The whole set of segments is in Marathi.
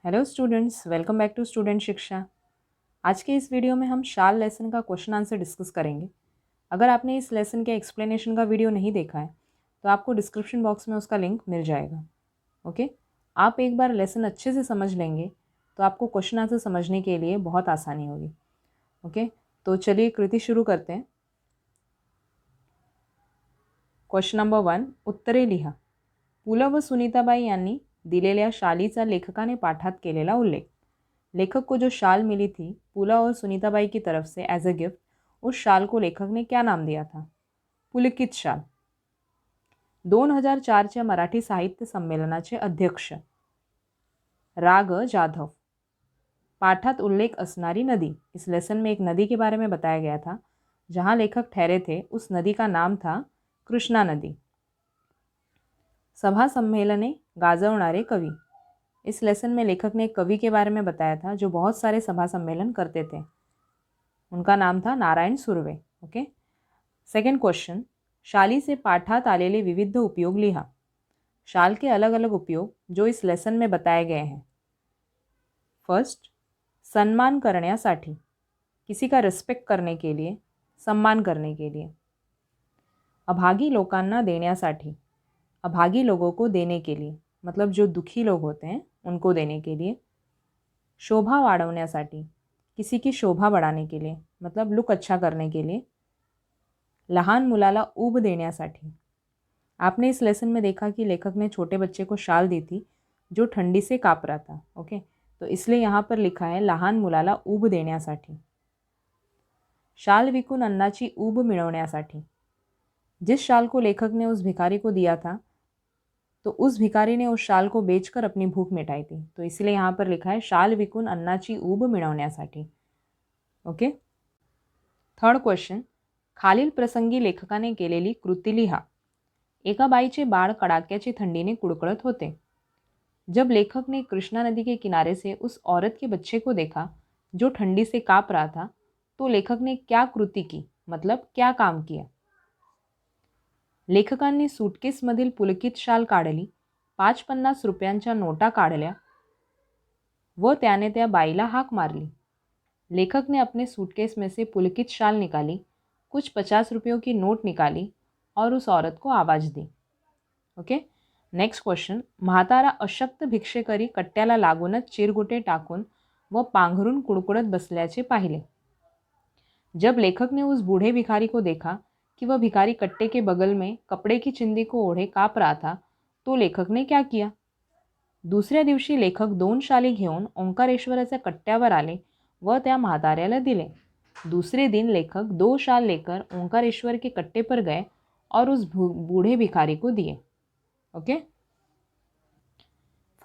Hello students, welcome back to student Shiksha. आज के इस वीडियो में हम शाल लेसन का क्वेश्चन आंसर डिस्कस करेंगे। अगर आपने इस लेसन के एक्सप्लेनेशन का वीडियो नहीं देखा है तो आपको डिस्क्रिप्शन बॉक्स में उसका लिंक मिल जाएगा। ओके, आप एक बार लेसन अच्छे से समझ लेंगे तो आपको क्वेश्चन आंसर समझने के लिए बहुत आसानी होगी। ओके, तो चलिए कृति शुरू करते हैं। क्वेश्चन नंबर 1, उत्तरे लिहा। पु ल व सुनीताबाई यांनी दिलेल्या शालीचा लेखकाने पाठात केलेला उल्लेख। लेखक को जो शाल मिली थी पुला और सुनीताबाई की तरफ से एज अ गिफ्ट, उस शाल को लेखक ने क्या नाम दिया था? पुलकित शाल। 2004च्या मराठी साहित्य संमेलनाचे अध्यक्ष राग जाधव। पाठात उल्लेख असणारी नदी। इस लेसन में एक नदी के बारे में बताया गया था जहाँ लेखक ठहरे थे, उस नदी का नाम था कृष्णा नदी। सभा सम्मेलने गाजवणारे कवि। इस लेसन में लेखक ने एक कवि के बारे में बताया था जो बहुत सारे सभा सम्मेलन करते थे। उनका नाम था Narayan Surve. Okay, second question, शाली से पाठात आलेले विविध उपयोग लिहा। शाल के अलग अलग उपयोग जो इस लेसन में बताए गए हैं। फर्स्ट, सम्मान करण्यासाठी, किसी का रिस्पेक्ट करने के लिए, सम्मान करने के लिए। अभागी लोकांना देण्यासाठी, अभागी लोगों को देने के लिए, मतलब जो दुखी लोग होते हैं उनको देने के लिए। शोभा वाढवण्यासाठी, किसी की शोभा बढ़ाने के लिए, मतलब लुक अच्छा करने के लिए। लहान मुलाला ऊब देण्यासाठी, आपने इस लेसन में देखा कि लेखक ने छोटे बच्चे को शाल दी थी जो ठंडी से काँप रहा था। ओके, तो इसलिए यहाँ पर लिखा है लहान मुलाला ऊब देण्यासाठी। शाल विकून अन्नाची ऊब मिळवण्यासाठी, जिस शाल को लेखक ने उस भिखारी को दिया था तो उस भिखारी ने उस शाल को बेचकर अपनी भूख मिटाई थी, तो इसलिए यहाँ पर लिखा है शाल विकून अन्नाची ऊब मिळवण्यासाठी। ओके, थर्ड क्वेश्चन, खालील प्रसंगी लेखकाने केलेली कृती लिहा। एका बाईचे बाळ कडाक्याची थंडीने कुड़कुड़त होते। जब लेखक ने कृष्णा नदी के किनारे से उस औरत के बच्चे को देखा जो ठंडी से काँप रहा था, तो लेखक ने क्या कृती की, मतलब क्या काम किया? लेखकांनी सूटकेसमधील पुलकित शाल काढली, 5-50 रुपयांच्या नोटा काढल्या व त्याने त्या बाईला हाक मारली। लेखक ने अपने सूटकेस में से पुलकित शाल निकाली, कुछ 50 रुपयों की नोट निकाली और उस औरत को आवाज दी। ओके, नेक्स्ट क्वेश्चन, म्हातारा अशक्त भिक्षेकरी कट्ट्याला लागूनच चिरगुटे टाकून व पांघरून कुडकुडत बसल्याचे पाहिले। जब लेखक ने उस बूढ़े भिखारी को देखा कि वह भिखारी कट्टे के बगल में कपड़े की चिंदी को ओढ़े काँप रहा था, तो लेखक ने क्या किया? दुसऱ्या दिवशी लेखक 2 शाली घेऊन ओंकारेश्वराच्या कट्ट्यावर आले व त्या म्हाताऱ्याला दिले। दूसरे दिन लेखक 2 शाल लेकर ओंकारेश्वर के कट्टे पर गए और उस बूढ़े भिखारी को दिए। ओके,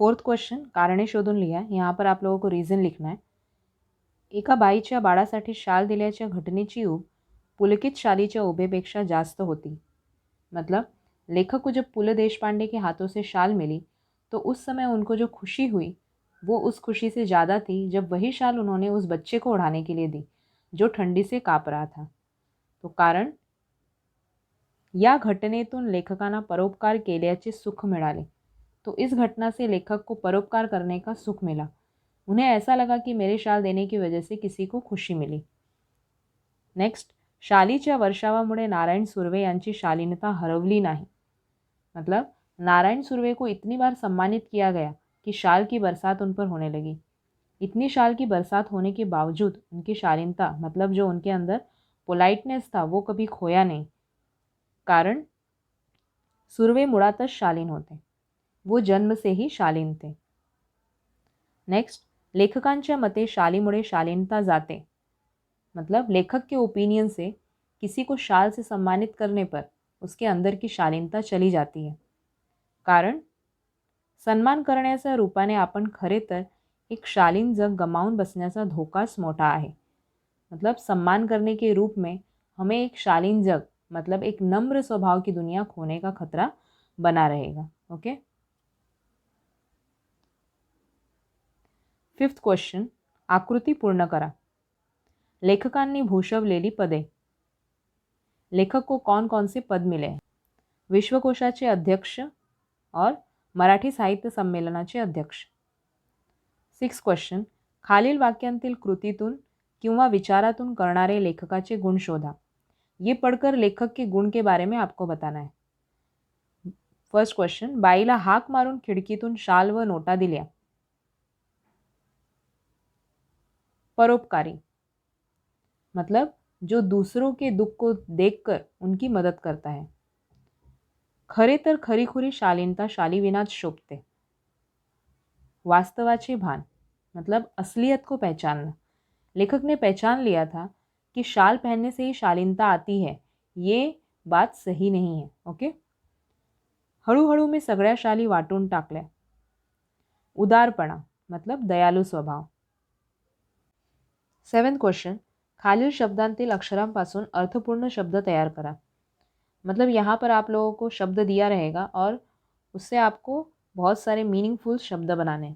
फोर्थ क्वेश्चन, कारणे शोधून लिहा। यहाँ पर आप लोगों को रीज़न लिखना है। एका बाईच्या बाळासाठी शाल दिल्याच्या घटनेची ऊब पुलकित शालीच्या उभेपेक्षा जास्त होती। मतलब लेखक को जब पुल देशपांडे के हाथों से शाल मिली तो उस समय उनको जो खुशी हुई वो उस खुशी से ज़्यादा थी जब वही शाल उन्होंने उस बच्चे को ओढ़ाने के लिए दी जो ठंडी से काँप रहा था। तो कारण, या घटनेतून लेखकांना परोपकार केल्याचे सुख मिळाले। तो इस घटना से लेखक को परोपकार करने का सुख मिला। उन्हें ऐसा लगा कि मेरे शाल देने की वजह से किसी को खुशी मिली। नेक्स्ट, शालीच्या वर्षावामुळे नारायण सुर्वे यांची शालीनता हरवली नाही। मतलब नारायण सुर्वे को इतनी बार सम्मानित किया गया कि शाल की बरसात उन पर होने लगी। इतनी शाल की बरसात होने के बावजूद उनकी शालीनता, मतलब जो उनके अंदर पोलाइटनेस था, वो कभी खोया नहीं। कारण सुर्वे मुळातच शालीन होते, वो जन्म से ही शालीन थे। नेक्स्ट, लेखकांच्या मते शालीमुळे शालीनता जाते। मतलब लेखक के ओपिनियन से किसी को शाल से सम्मानित करने पर उसके अंदर की शालीनता चली जाती है। कारण सन्मान करण्याच्या रूपाने आपण खरे तर एक शालीन जग गमावून बसण्याचा धोकाच मोठा आहे। मतलब सम्मान करने के रूप में हमें एक शालीन जग, मतलब एक नम्र स्वभाव की दुनिया खोने का खतरा बना रहेगा। ओके, फिफ्थ क्वेश्चन, आकृती पूर्ण करा। लेखकांनी भूषवलेली पदे। लेखक को कौन कौन से पद मिले हैं? विश्वकोशाचे अध्यक्ष और मराठी साहित्य संमेलनाचे अध्यक्ष। 6 क्वेश्चन, खालील वाक्यांतील कृतीतून किंवा विचारातून करणारे लेखकाचे गुण शोधा। ये पढ़कर लेखक के गुण के बारे में आपको बताना है। फर्स्ट क्वेश्चन, बाईला हाक मारून खिडकीतून शाल व नोटा दिल्या। परोपकारी, मतलब जो दूसरों के दुख को देखकर उनकी मदद करता है। खरे तर खरीखुरी शालीनता शालीविनाच शोभते। वास्तवाचे भान, मतलब असलियत को पहचानना। लेखक ने पहचान लिया था कि शाल पहनने से ही शालीनता आती है, ये बात सही नहीं है। ओके, हळूहळू मी सगळ्या शाली वाटून टाकल्या। उदारपणा, मतलब दयालु स्वभाव। 7th क्वेश्चन, खालील शब्दांतील अक्षरांपासून अर्थपूर्ण शब्द तैयार करा। मतलब यहाँ पर आप लोगों को शब्द दिया रहेगा और उससे आपको बहुत सारे मीनिंगफुल शब्द बनाने।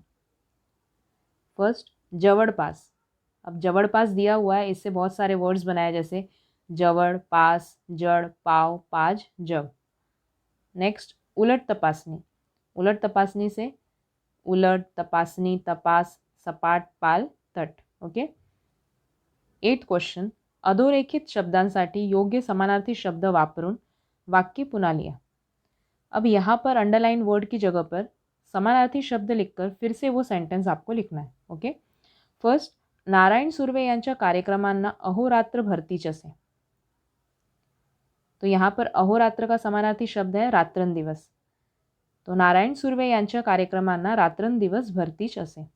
फर्स्ट, जवड़पास। अब जवड़पास दिया हुआ है, इससे बहुत सारे वर्ड्स बनाए, जैसे जवड़, पास, जड़, पाव, पाज, जव। नेक्स्ट, उलट तपासनी। उलट तपासनी से उलट, तपासनी, तपास, सपाट, पाल, तट। ओके। 8th क्वेश्चन, अधोरेखित शब्दांसाठी योग्य समानार्थी शब्द वापरून वाक्य पुनः लिया। अब यहाँ पर अंडरलाइन वर्ड की जगह पर समानार्थी शब्द लिखकर फिर से वो सेंटेंस आपको लिखना है। ओके। फर्स्ट, नारायण सुर्वे यांच्या कार्यक्रमांना अहोरात्र भरतीच असे। तो यहाँ पर अहोरात्र का समानार्थी शब्द है रात्रंदिवस। तो नारायण सुर्वे यांच्या कार्यक्रमांना रात्रंदिवस भरतीच असे।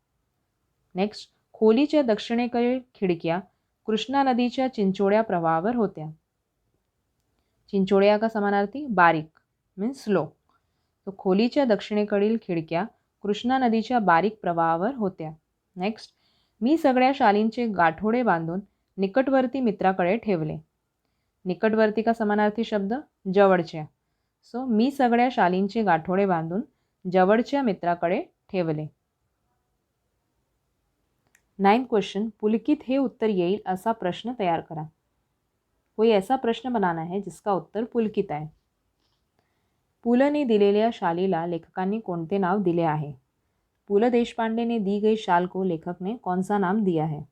नेक्स्ट, खोलीच्या दक्षिणेकडील खिडक्या कृष्णा नदीच्या चिंचोळ्या प्रवाहावर होत्या। चिंचोळ्या का समानार्थी बारीक, मीन्स स्लो। तो खोलीच्या दक्षिणेकडील खिडक्या कृष्णा नदीच्या बारीक प्रवाहावर होत्या। नेक्स्ट, मी सगळ्या शालींचे गाठोडे बांधून निकटवर्ती मित्राकडे ठेवले। निकटवर्ती का समानार्थी शब्द जवळच्या। सो मी सगळ्या शालींचे गाठोडे बांधून जवळच्या मित्राकडे ठेवले। 9th क्वेश्चन, पुलकित हे उत्तर येईल असा प्रश्न तैयार करा। कोई ऐसा प्रश्न बनाना है जिसका उत्तर पुलकित आहे। पु ल ने दिलेल्या शालीला लेखकांनी कोणते नाव दिले आहे? पु ल देशपांडे ने दी गई शाल को लेखक ने कौन सा नाम दिया है?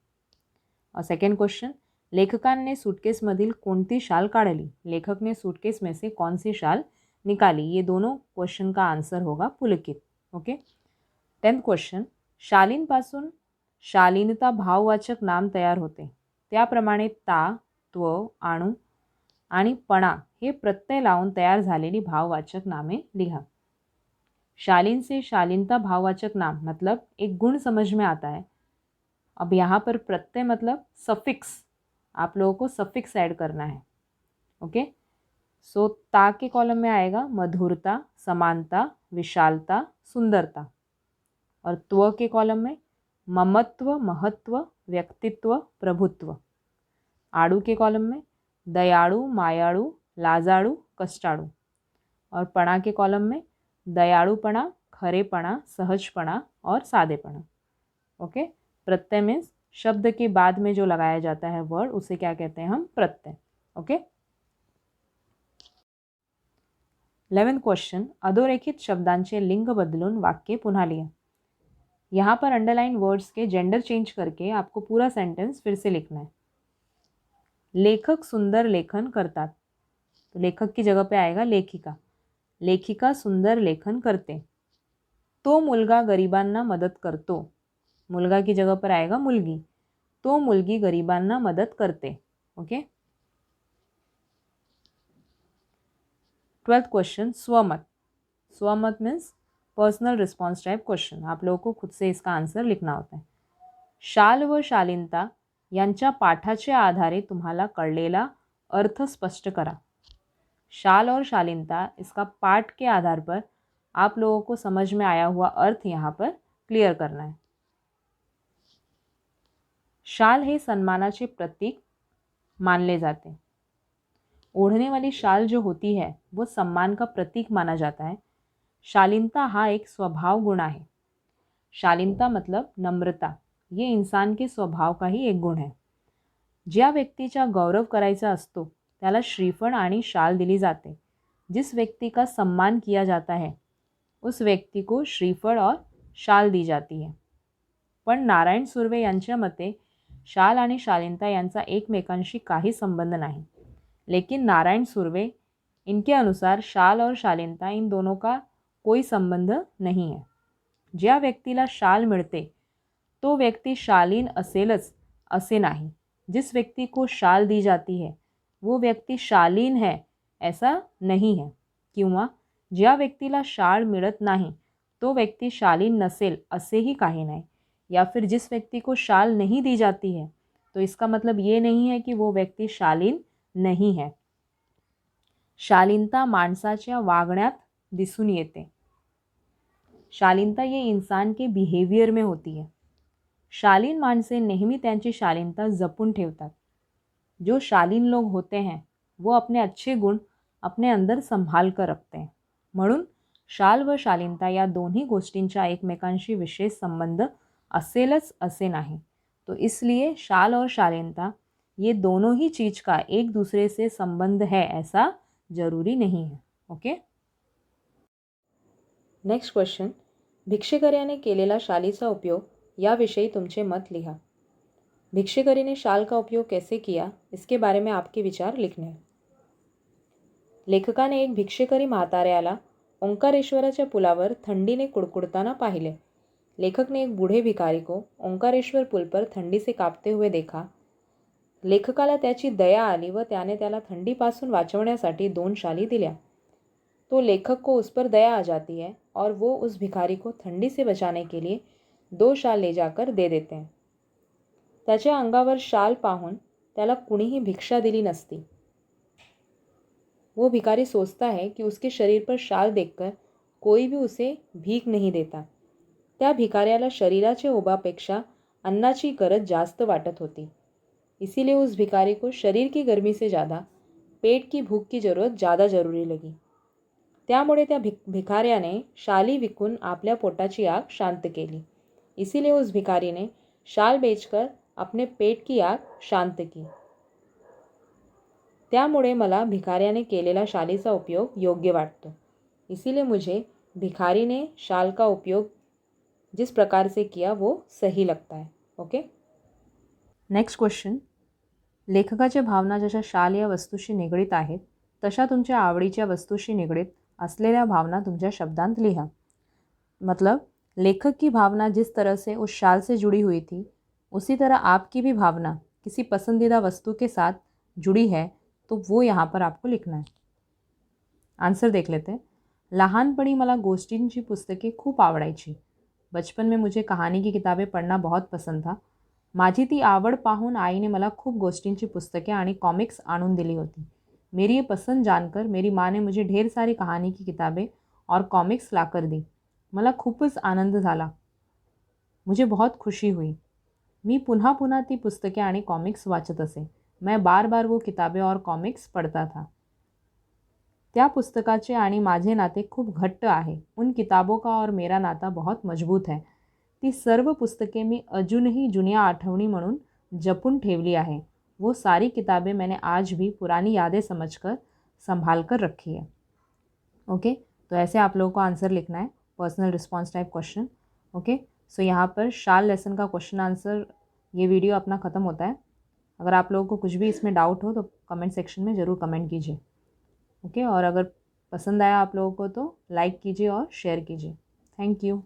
और सेकेंड क्वेश्चन, लेखकांने सूटकेसमधील कोणती शाल काढली? लेखक ने सूटकेस में से कौन सी शाल निकाली? ये दोनों क्वेश्चन का आंसर होगा पुलकित। ओके। 10th क्वेश्चन, शालींपासून शालीनता भाववाचक नाम तयार होते, त्याप्रमाणे ता, त्व, आणू आणि पणा हे प्रत्यय लावून तयार झालेली भाववाचक नामे लिहा। शालीन से शालीनता भाववाचक नाम, मतलब एक गुण समझ में आता है। अब यहाँ पर प्रत्यय मतलब सफिक्स, आप लोगों को सफिक्स ऐड करना है। ओके। सो ता के कॉलम में आएगा मधुरता, समानता, विशालता, सुंदरता। और त्व के कॉलम में ममत्व, महत्व, व्यक्तित्व, प्रभुत्व। आड़ू के कॉलम में दयाळु, मायाळु, लाजाळु, कष्टाळु। और पणा के कॉलम में दयाळुपणा, खरेपणा, सहजपणा और सादेपणा। ओके। प्रत्यय मीन्स शब्द के बाद में जो लगाया जाता है वर्ड, उसे क्या कहते हैं हम? प्रत्यय। ओके। 11th क्वेश्चन, अधोरेखित शब्दांचे लिंग बदलून वाक्य पुन्हा लिहा। यहाँ पर अंडरलाइन वर्ड्स के जेंडर चेंज करके आपको पूरा सेंटेंस फिर से लिखना है। लेखक सुंदर लेखन करतात, तो लेखक की जगह पे आएगा लेखिका। लेखिका सुंदर लेखन करते। तो मुलगा गरिबांना मदत करतो, मुलगा की जगह पर आएगा मुलगी। तो मुलगी गरिबांना मदत करते। ओके। 12th क्वेश्चन, स्वमत। स्वमत means personal response type question, आप लोगों को खुद से इसका आंसर लिखना होता है। शाल व शालीनता यांच्या पाठाच्या आधारे तुम्हाला कळलेला अर्थ स्पष्ट करा। शाल और शालीनता, इसका पाठ के आधार पर आप लोगों को समझ में आया हुआ अर्थ यहाँ पर क्लियर करना है। शाल हे सन्मानाचे प्रतीक मानले जाते। ओढ़ने वाली शाल जो होती है वो सम्मान का प्रतीक माना जाता है। शालीनता हा एक स्वभाव गुण आहे। शालीनता मतलब नम्रता, ये इंसान के स्वभाव का ही एक गुण है। ज्या व्यक्तीचा गौरव करायचा असतो त्याला श्रीफळ आणि शाल दिली जाते। जिस व्यक्ति का सम्मान किया जाता है उस व्यक्ति को श्रीफळ और शाल दी जाती है। पण नारायण सुर्वे यांच्या मते शाल आणि शालीनता यांचा एकमेकांशी काही संबंध नहीं, लेकिन नारायण सुर्वे इनके अनुसार शाल और शालीनता इन दोनों का कोई संबंध नहीं है। ज्या व्यक्तीला शाल मिळते तो व्यक्ति शालीन असेलच असे नाही, जिस व्यक्ति को शाल दी जाती है वो व्यक्ति शालीन है ऐसा नहीं है, किंवा ज्या व्यक्तीला शाल मिळत नाही तो व्यक्ति शालीन नसेल असेही काही नाही, या फिर जिस व्यक्ति को शाल नहीं दी जाती है तो इसका मतलब ये नहीं है कि वो व्यक्ति शालीन नहीं है। शालीनता माणसाच्या वागण्यात दिसून येते। शालीनता ये इंसान के बिहेवियर में होती है। शालीन माणसे नेहमी त्यांची शालीनता जपून ठेवतात। जो शालीन लोग होते हैं वो अपने अच्छे गुण अपने अंदर संभाल कर रखते हैं। म्हणून शाल व शालीनता या दोन्ही गोष्टींचा एकमेकांशी विशेष संबंध असेलच असे नाही। तो इसलिए शाल और शालीनता ये दोनों ही चीज़ का एक दूसरे से संबंध है ऐसा जरूरी नहीं है। ओके। नेक्स्ट क्वेश्चन, भिक्षेकर्याने केलेला शालीचा उपयोग याविषयी तुमचे मत लिहा। भिक्षेकरी ने शाल का उपयोग कैसे किया इसके बारे में आपके विचार लिखने हैं। लेखकाने एक भिक्षेकरी म्हाताऱ्याला ओंकारेश्वराच्या पुलावर थंडीने कुडकुडताना पाहिले। लेखक ने एक बूढ़े भिखारी को ओंकारेश्वर पुल पर ठंडी से कापते हुए देखा। लेखकाला त्याची दया आली व त्याने त्याला थंडीपासून वाचवण्यासाठी 2 शाली दिल्या। तो लेखक को उस पर दया आ जाती है और वो उस भिखारी को ठंडी से बचाने के लिए 2 शाल ले जाकर दे देते हैं। त्याच्या अंगावर शाल पाहून त्याला कुणीही भिक्षा दिली नसती। वो भिखारी सोचता है कि उसके शरीर पर शाल देखकर कोई भी उसे भीख नहीं देता। त्या भिकाऱ्याला शरीराच्या ओबापेक्षा अन्नाची गरज जास्त वाटत होती, इसीलिए उस भिखारी को शरीर की गर्मी से ज़्यादा पेट की भूख की ज़रूरत ज़्यादा ज़रूरी लगी। त्यामुळे त्या भिकाऱ्याने शाली विकून आपल्या पोटाची आग शांत केली। इसीलिए उस भिखारी ने शाल बेचकर अपने पेट की आग शांत की। त्यामुळे मला भिकाऱ्याने केलेला शालीचा उपयोग योग्य वाटतो। इसीलिए मुझे भिखारी ने शाल का उपयोग जिस प्रकार से किया वो सही लगता है। ओके। नेक्स्ट क्वेश्चन, लेखकाच्या भावना जशा शाल या वस्तूशी निगडित आहेत तशा तुमच्या आवडीच्या वस्तूशी निगडित असलेल्या भावना तुमच्या शब्दांत लिहा। मतलब लेखक की भावना जिस तरह से उस शाल से जुड़ी हुई थी उसी तरह आपकी भी भावना किसी पसंदीदा वस्तु के साथ जुड़ी है तो वो यहाँ पर आपको लिखना है। आंसर देख लेते हैं। लहानपणी मला गोष्टींची पुस्तके खूप आवडायची। बचपन में मुझे कहानी की किताबें पढ़ना बहुत पसंद था। माझी ती आवड पाहून आईने मला खूप गोष्टींची पुस्तके आणि कॉमिक्स आणून दिली होती। मेरी ये पसंद जानकर मेरी माँ ने मुझे ढेर सारी कहानी की किताबें और कॉमिक्स लाकर दी। मला खूपच आनंद झाला, मुझे बहुत खुशी हुई। मी पुन्हा पुन्हा ती पुस्तके आणि कॉमिक्स वाचत असे। मैं बार बार वो किताबें और कॉमिक्स पढ़ता था। त्या पुस्तकाचे आणि माझे नाते खूप घट्ट आहे। उन किताबों का और मेरा नाता बहुत मजबूत है। ती सर्व पुस्तके मी अजूनही जुन्या आठवणी म्हणून जपून ठेवली आहे। वो सारी किताबें मैंने आज भी पुरानी यादें समझकर संभाल कर रखी है। ओके, तो ऐसे आप लोगों को आंसर लिखना है, personal response type question. Okay, so यहाँ पर शाल लेसन का क्वेश्चन आंसर ये वीडियो अपना ख़त्म होता है। अगर आप लोगों को कुछ भी इसमें डाउट हो तो कमेंट सेक्शन में ज़रूर कमेंट कीजिए। ओके, और अगर पसंद आया आप लोगों को तो लाइक कीजिए और शेयर कीजिए। Thank you.